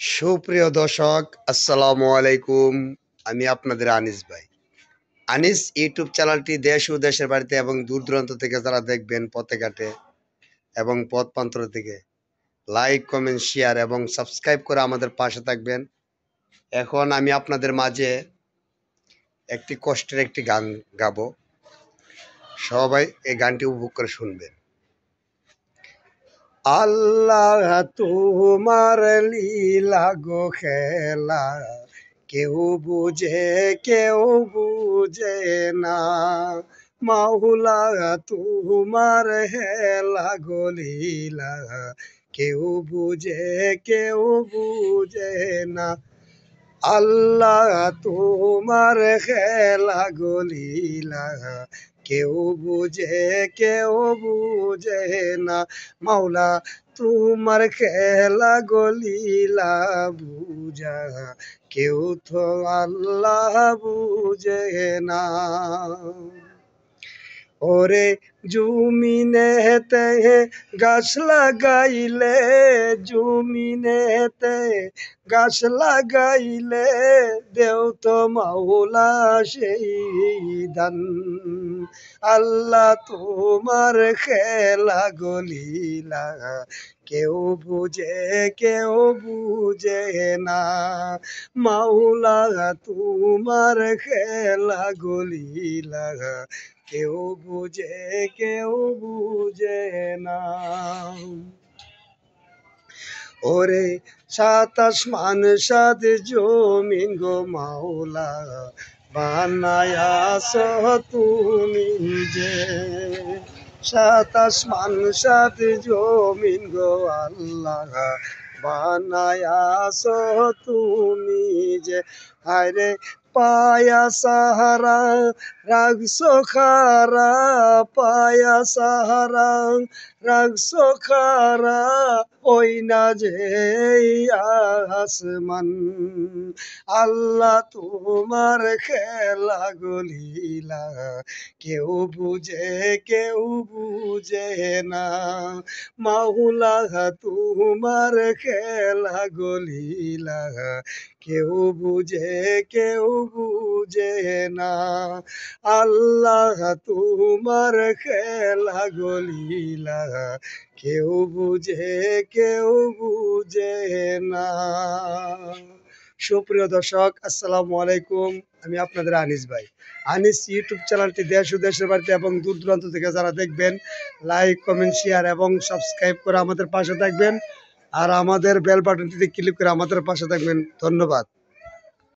সুপ্রিয় দর্শক, আসসালামু আলাইকুম। আমি আপনাদের আনিস ভাই। আনিস ইউটিউব চ্যানেলটি দেশ ও দেশের বাড়িতে এবং দূর দূরান্ত থেকে যারা দেখবেন, পথে ঘাটে এবং পথ প্রান্তর থেকে লাইক, কমেন্ট, শেয়ার এবং সাবস্ক্রাইব করে আমাদের পাশে থাকবেন। এখন আমি আপনাদের মাঝে একটি কষ্টের একটি গান গাবো। সবাই এই গানটি উপভোগ করে শুনবেন। আল্লাহ তোমার লীলা গো খেলা, কেউ বুঝে না। মাওলা তোমার হেলা গো লীলা, কেউ বুঝে না। আল্লাহ তোমার খেলা গো লীলা, কেউ বুঝে না। মাওলা তোমার খেলা গো লীলা বুঝা, কেউ তো আল্লাহ বুঝে না। ওরে জমিনেতে গাছ লাগাইলে, জমিনেতে গাছ লাগাইলে, দেও তো মাওলা সেই দান। আল্লাহ তোমার খেলা গো লীলা, কেউ বুঝে না। মাওলা তোমার খেলা গো লীলা, কেউ বুঝে না। ওরে সাত আসমান সাত জমিন গো মাওলা, বানায়াস তুমি যে। সাত আসমান সাত জমিন গো আল্লাহ, বানায়াস তুমি যে। হায়রে পায়া সাহারা রাগসো খারা, পায়া সাহারা রাগসো খারা, ওই না যে আসমান। আল্লাহ তোমার খেলা গো লীলা, কেউ বুঝে না। মাওলা তোমার খেলা গো লীলা, কেউ বুঝে না। আল্লাহ তোমার খেলা গো লীলা, কেউ বুঝে না। সুপ্রিয় দর্শক, আসসালামু আলাইকুম। আমি আপনাদের আনিস ভাই। আনিস ইউটিউব চ্যানেলটি দেশ ও দেশের বাড়িতে এবং দূর দূরান্ত থেকে যারা দেখবেন, লাইক, কমেন্ট, শেয়ার এবং সাবস্ক্রাইব করে আমাদের পাশে থাকবেন। আর আমাদের বেল বাটনটিতে ক্লিক করে আমাদের পাশে থাকবেন। ধন্যবাদ।